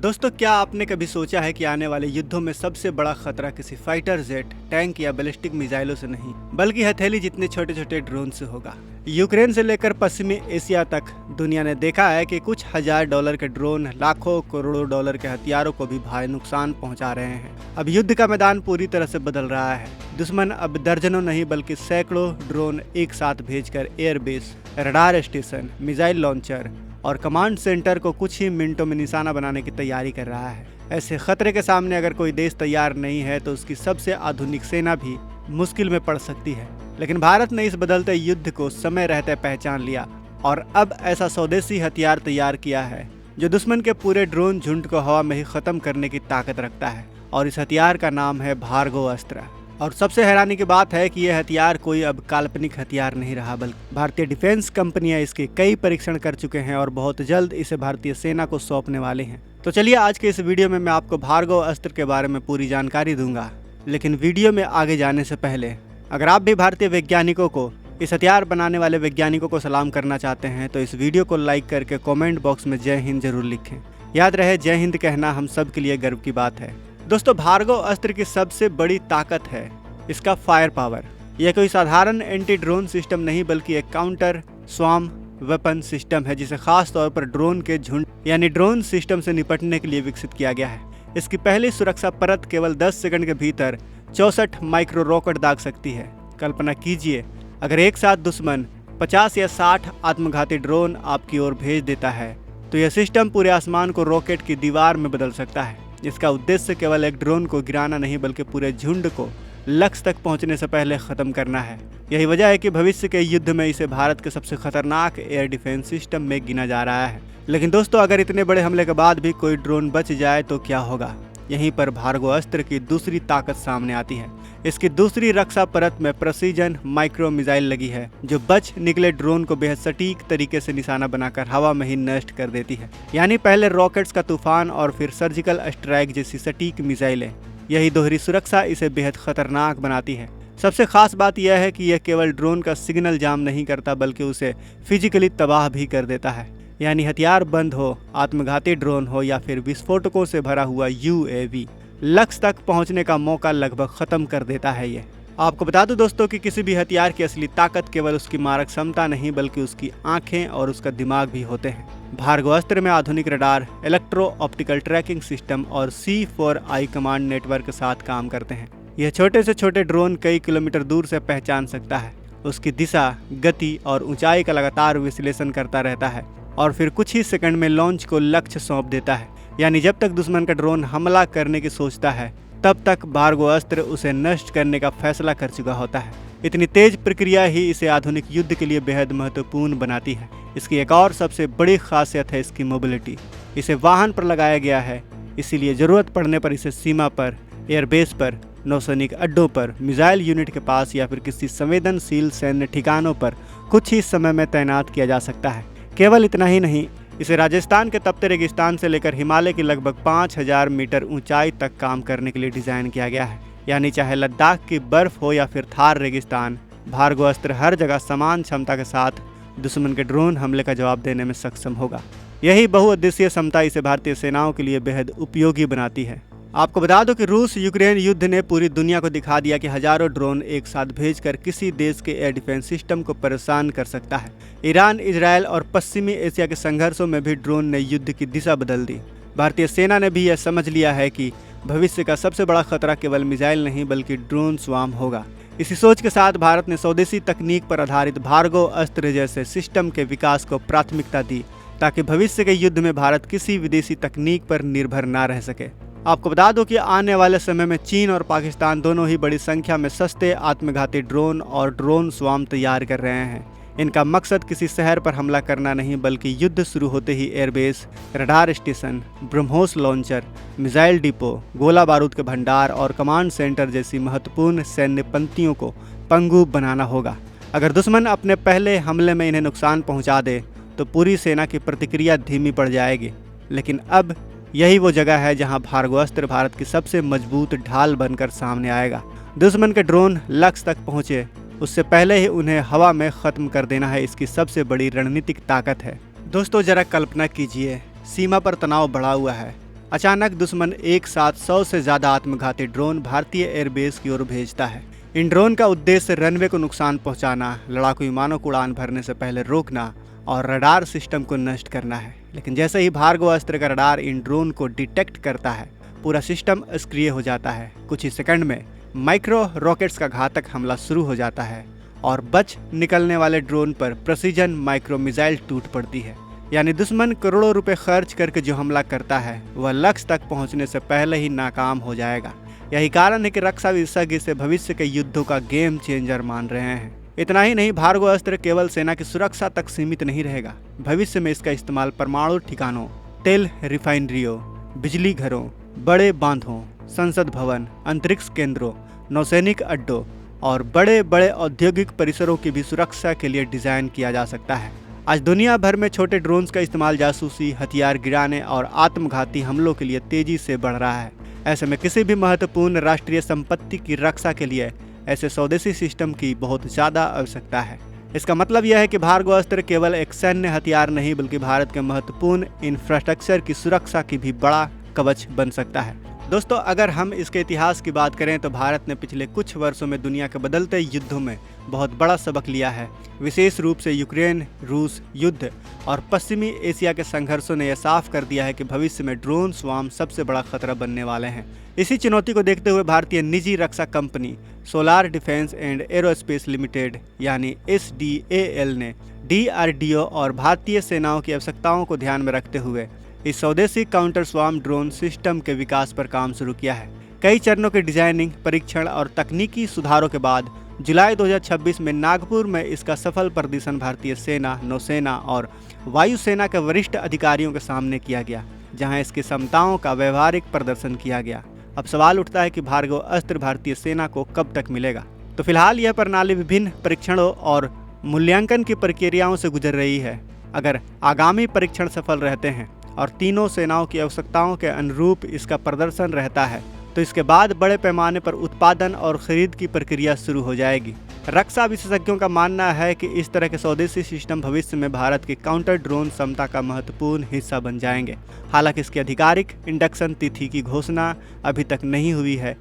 दोस्तों, क्या आपने कभी सोचा है कि आने वाले युद्धों में सबसे बड़ा खतरा किसी फाइटर जेट, टैंक या बैलिस्टिक मिसाइलों से नहीं, बल्कि हथेली जितने छोटे छोटे ड्रोन से होगा। यूक्रेन से लेकर पश्चिमी एशिया तक दुनिया ने देखा है कि कुछ हजार डॉलर के ड्रोन लाखों करोड़ों डॉलर के हथियारों को भी भारी नुकसान पहुंचा रहे हैं। अब युद्ध का मैदान पूरी तरह से बदल रहा है। दुश्मन अब दर्जनों नहीं बल्कि सैकड़ों ड्रोन एक साथ भेजकर airbase, radar station, missile launcher और कमांड सेंटर को कुछ ही मिनटों में निशाना बनाने की तैयारी कर रहा है। ऐसे खतरे के सामने अगर कोई देश तैयार नहीं है तो उसकी सबसे आधुनिक सेना भी मुश्किल में पड़ सकती है। लेकिन भारत ने इस बदलते युद्ध को समय रहते पहचान लिया और अब ऐसा स्वदेशी हथियार तैयार किया है जो दुश्मन के पूरे ड्रोन झुंड को हवा में ही खत्म करने की ताकत रखता है। और इस हथियार का नाम है भार्गव अस्त्र। और सबसे हैरानी की बात है कि यह हथियार कोई अब काल्पनिक हथियार नहीं रहा, बल्कि भारतीय डिफेंस कंपनियां इसके कई परीक्षण कर चुके हैं और बहुत जल्द इसे भारतीय सेना को सौंपने वाले हैं। तो चलिए आज के इस वीडियो में मैं आपको भार्गव अस्त्र के बारे में पूरी जानकारी दूंगा। लेकिन वीडियो में आगे जाने से पहले अगर आप भी भारतीय वैज्ञानिकों को, इस हथियार बनाने वाले वैज्ञानिकों को सलाम करना चाहते हैं तो इस वीडियो को लाइक करके कॉमेंट बॉक्स में जय हिंद जरूर लिखें। याद रहे, जय हिंद कहना हम सब के लिए गर्व की बात है। दोस्तों, भार्गव अस्त्र की सबसे बड़ी ताकत है इसका फायर पावर। यह कोई साधारण एंटी ड्रोन सिस्टम नहीं बल्कि एक काउंटर स्वाम वेपन सिस्टम है जिसे खास तौर पर ड्रोन के झुंड यानी ड्रोन सिस्टम से निपटने के लिए विकसित किया गया है। इसकी पहली सुरक्षा परत केवल 10 सेकंड के भीतर 64 माइक्रो रॉकेट दाग सकती है। कल्पना कीजिए, अगर एक साथ दुश्मन 50 या 60 आत्मघाती ड्रोन आपकी ओर भेज देता है तो यह सिस्टम पूरे आसमान को रॉकेट की दीवार में बदल सकता है। इसका उद्देश्य केवल एक ड्रोन को गिराना नहीं बल्कि पूरे झुंड को लक्ष्य तक पहुंचने से पहले खत्म करना है। यही वजह है कि भविष्य के युद्ध में इसे भारत के सबसे खतरनाक एयर डिफेंस सिस्टम में गिना जा रहा है। लेकिन दोस्तों, अगर इतने बड़े हमले के बाद भी कोई ड्रोन बच जाए तो क्या होगा? यहीं पर भार्गव अस्त्र की दूसरी ताकत सामने आती है। इसकी दूसरी रक्षा परत में प्रेसिजन माइक्रो मिसाइल लगी है जो बच निकले ड्रोन को बेहद सटीक तरीके से निशाना बनाकर हवा में ही नष्ट कर देती है। यानी पहले रॉकेट्स का तूफान और फिर सर्जिकल स्ट्राइक जैसी सटीक मिसाइलें। यही दोहरी सुरक्षा इसे बेहद खतरनाक बनाती है। सबसे खास बात यह है कि यह केवल ड्रोन का सिग्नल जाम नहीं करता बल्कि उसे फिजिकली तबाह भी कर देता है। यानी हथियार बंद हो, आत्मघाती ड्रोन हो या फिर विस्फोटकों से भरा हुआ यूएवी, लक्ष्य तक पहुंचने का मौका लगभग खत्म कर देता है। ये आपको बता दूं दोस्तों कि किसी भी हथियार की असली ताकत केवल उसकी मारक क्षमता नहीं बल्कि उसकी आंखें और उसका दिमाग भी होते हैं। भार्गव अस्त्र में आधुनिक radar, electro optical tracking system और C4I कमांड नेटवर्क के साथ काम करते हैं। यह छोटे से छोटे ड्रोन कई किलोमीटर दूर से पहचान सकता है, उसकी दिशा, गति और ऊंचाई का लगातार विश्लेषण करता रहता है और फिर कुछ ही सेकंड में लॉन्च को लक्ष्य सौंप देता है। यानी जब तक दुश्मन का ड्रोन हमला करने की सोचता है तब तक भार्गव अस्त्र उसे नष्ट करने का फैसला कर चुका होता है। इतनी तेज प्रक्रिया ही इसे आधुनिक युद्ध के लिए बेहद महत्वपूर्ण बनाती है। इसकी एक और सबसे बड़ी खासियत है इसकी मोबिलिटी। इसे वाहन पर लगाया गया है, इसीलिए जरूरत पड़ने पर इसे सीमा पर, एयरबेस पर, नौसैनिक अड्डों पर, मिसाइल यूनिट के पास या फिर किसी संवेदनशील सैन्य ठिकानों पर कुछ ही समय में तैनात किया जा सकता है। केवल इतना ही नहीं, इसे राजस्थान के तपते रेगिस्तान से लेकर हिमालय की लगभग 5000 मीटर ऊंचाई तक काम करने के लिए डिजाइन किया गया है। यानी चाहे लद्दाख की बर्फ हो या फिर थार रेगिस्तान, भार्गव अस्त्र हर जगह समान क्षमता के साथ दुश्मन के ड्रोन हमले का जवाब देने में सक्षम होगा। यही बहुउद्देशीय क्षमता इसे भारतीय सेनाओं के लिए बेहद उपयोगी बनाती है। आपको बता दो कि रूस यूक्रेन युद्ध ने पूरी दुनिया को दिखा दिया कि हजारों ड्रोन एक साथ भेजकर किसी देश के एयर डिफेंस सिस्टम को परेशान कर सकता है। ईरान, इजरायल और पश्चिमी एशिया के संघर्षों में भी ड्रोन ने युद्ध की दिशा बदल दी। भारतीय सेना ने भी यह समझ लिया है कि भविष्य का सबसे बड़ा खतरा केवल मिसाइल नहीं बल्कि ड्रोन स्वाम होगा। इसी सोच के साथ भारत ने स्वदेशी तकनीक पर आधारित भार्गव अस्त्र जैसे सिस्टम के विकास को प्राथमिकता दी ताकि भविष्य के युद्ध में भारत किसी विदेशी तकनीक पर निर्भर न रह सके। आपको बता दो कि आने वाले समय में चीन और पाकिस्तान दोनों ही बड़ी संख्या में सस्ते आत्मघाती ड्रोन और ड्रोन स्वाम तैयार कर रहे हैं। इनका मकसद किसी शहर पर हमला करना नहीं बल्कि युद्ध शुरू होते ही airbase, radar station, BrahMos launcher, missile depot, गोला बारूद के भंडार और कमांड सेंटर जैसी महत्वपूर्ण सैन्य पंक्तियों को पंगु बनाना होगा। अगर दुश्मन अपने पहले हमले में इन्हें नुकसान पहुंचा दे तो पूरी सेना की प्रतिक्रिया धीमी पड़ जाएगी। लेकिन अब यही वो जगह है जहां भार्गव अस्त्र भारत की सबसे मजबूत ढाल बनकर सामने आएगा। दुश्मन के ड्रोन लक्ष्य तक पहुंचे उससे पहले ही उन्हें हवा में खत्म कर देना है इसकी सबसे बड़ी रणनीतिक ताकत है। दोस्तों, जरा कल्पना कीजिए, सीमा पर तनाव बढ़ा हुआ है, अचानक दुश्मन एक साथ 100 से ज्यादा आत्मघाती ड्रोन भारतीय एयरबेस की ओर भेजता है। इन ड्रोन का उद्देश्य रनवे को नुकसान पहुंचाना, लड़ाकू विमानों को उड़ान भरने से पहले रोकना और रडार सिस्टम को नष्ट करना है। लेकिन जैसे ही भार्गव अस्त्र का रडार इन ड्रोन को डिटेक्ट करता है, पूरा सिस्टम सक्रिय हो जाता है। कुछ ही सेकंड में माइक्रो रॉकेट्स का घातक हमला शुरू हो जाता है और बच निकलने वाले ड्रोन पर प्रेसिजन माइक्रो मिसाइल टूट पड़ती है। यानी दुश्मन करोड़ों रुपए खर्च करके जो हमला करता है वह लक्ष्य तक पहुंचने से पहले ही नाकाम हो जाएगा। यही कारण है कि रक्षा विशेषज्ञ इसे भविष्य के युद्धों का गेम चेंजर मान रहे हैं। इतना ही नहीं, भार्गव अस्त्र केवल सेना की सुरक्षा तक सीमित नहीं रहेगा। भविष्य में इसका इस्तेमाल परमाणु ठिकानों, तेल रिफाइनरियों, बिजली घरों, बड़े बांधों, संसद भवन, अंतरिक्ष केंद्रों, नौसैनिक अड्डों और बड़े बड़े औद्योगिक परिसरों की भी सुरक्षा के लिए डिजाइन किया जा सकता है। आज दुनिया भर में छोटे ड्रोन्स का इस्तेमाल जासूसी, हथियार गिराने और आत्मघाती हमलों के लिए तेजी से बढ़ रहा है। ऐसे में किसी भी महत्वपूर्ण राष्ट्रीय संपत्ति की रक्षा के लिए ऐसे स्वदेशी सिस्टम की बहुत ज़्यादा आवश्यकता है। इसका मतलब यह है कि भार्गव अस्त्र केवल एक सैन्य हथियार नहीं बल्कि भारत के महत्वपूर्ण इंफ्रास्ट्रक्चर की सुरक्षा की भी बड़ा कवच बन सकता है। दोस्तों, अगर हम इसके इतिहास की बात करें तो भारत ने पिछले कुछ वर्षों में दुनिया के बदलते युद्धों में बहुत बड़ा सबक लिया है। विशेष रूप से यूक्रेन रूस युद्ध और पश्चिमी एशिया के संघर्षों ने यह साफ कर दिया है कि भविष्य में ड्रोन स्वार्म सबसे बड़ा खतरा बनने वाले हैं। इसी चुनौती को देखते हुए भारतीय निजी रक्षा कंपनी Solar Defence and Aerospace Limited यानी SDAL ने DRDO और भारतीय सेनाओं की आवश्यकताओं को ध्यान में रखते हुए इस स्वदेशी काउंटर स्वार्म ड्रोन सिस्टम के विकास पर काम शुरू किया है। कई चरणों के डिजाइनिंग, परीक्षण और तकनीकी सुधारों के बाद जुलाई 2026 में नागपुर में इसका सफल प्रदर्शन भारतीय सेना, नौसेना और वायुसेना के वरिष्ठ अधिकारियों के सामने किया गया, जहां इसकी क्षमताओं का व्यवहारिक प्रदर्शन किया गया। अब सवाल उठता है कि भार्गव अस्त्र भारतीय सेना को कब तक मिलेगा। तो फिलहाल यह प्रणाली विभिन्न परीक्षणों और मूल्यांकन की प्रक्रियाओं से गुजर रही है। अगर आगामी परीक्षण सफल रहते हैं और तीनों सेनाओं की आवश्यकताओं के अनुरूप इसका प्रदर्शन रहता है तो इसके बाद बड़े पैमाने पर उत्पादन और खरीद की प्रक्रिया शुरू हो जाएगी। रक्षा विशेषज्ञों का मानना है कि इस तरह के स्वदेशी सिस्टम भविष्य में भारत की काउंटर ड्रोन क्षमता का महत्वपूर्ण हिस्सा बन जाएंगे। हालांकि इसकी आधिकारिक इंडक्शन तिथि की घोषणा अभी तक नहीं हुई है,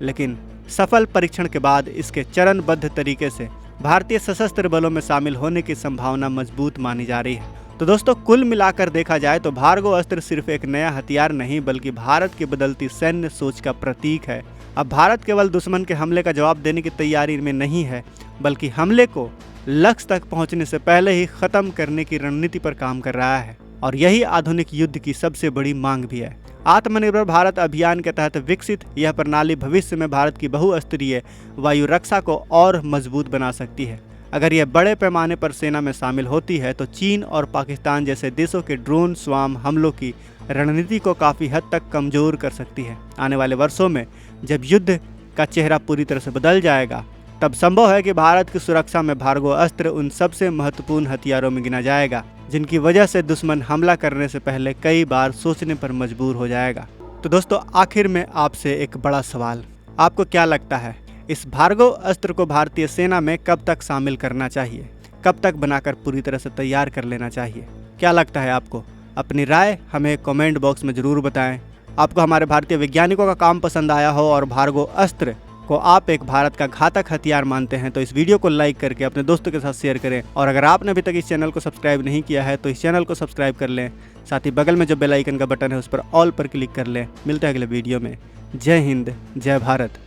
लेकिन सफल परीक्षण के बाद इसके चरणबद्ध तरीके से भारतीय सशस्त्र बलों में शामिल होने की संभावना मजबूत मानी जा रही है। तो दोस्तों, कुल मिलाकर देखा जाए तो भार्गव अस्त्र सिर्फ एक नया हथियार नहीं बल्कि भारत की बदलती सैन्य सोच का प्रतीक है। अब भारत केवल दुश्मन के हमले का जवाब देने की तैयारी में नहीं है, बल्कि हमले को लक्ष्य तक पहुंचने से पहले ही खत्म करने की रणनीति पर काम कर रहा है। और यही आधुनिक युद्ध की सबसे बड़ी मांग भी है। आत्मनिर्भर भारत अभियान के तहत विकसित यह प्रणाली भविष्य में भारत की बहुस्तरीय वायु रक्षा को और मजबूत बना सकती है। अगर यह बड़े पैमाने पर सेना में शामिल होती है तो चीन और पाकिस्तान जैसे देशों के ड्रोन स्वार्म हमलों की रणनीति को काफ़ी हद तक कमज़ोर कर सकती है। आने वाले वर्षों में जब युद्ध का चेहरा पूरी तरह से बदल जाएगा, तब संभव है कि भारत की सुरक्षा में भार्गव अस्त्र उन सबसे महत्वपूर्ण हथियारों में गिना जाएगा जिनकी वजह से दुश्मन हमला करने से पहले कई बार सोचने पर मजबूर हो जाएगा। तो दोस्तों, आखिर में आपसे एक बड़ा सवाल, आपको क्या लगता है इस भार्गव अस्त्र को भारतीय सेना में कब तक शामिल करना चाहिए? कब तक बनाकर पूरी तरह से तैयार कर लेना चाहिए? क्या लगता है आपको? अपनी राय हमें कमेंट बॉक्स में ज़रूर बताएं। आपको हमारे भारतीय वैज्ञानिकों का काम पसंद आया हो और भार्गव अस्त्र को आप एक भारत का घातक हथियार मानते हैं तो इस वीडियो को लाइक करके अपने दोस्तों के साथ शेयर करें। और अगर आपने अभी तक इस चैनल को सब्सक्राइब नहीं किया है तो इस चैनल को सब्सक्राइब कर लें। साथ ही बगल में जो बेल आइकन का बटन है उस पर ऑल पर क्लिक कर लें। मिलते हैं अगले वीडियो में। जय हिंद, जय भारत।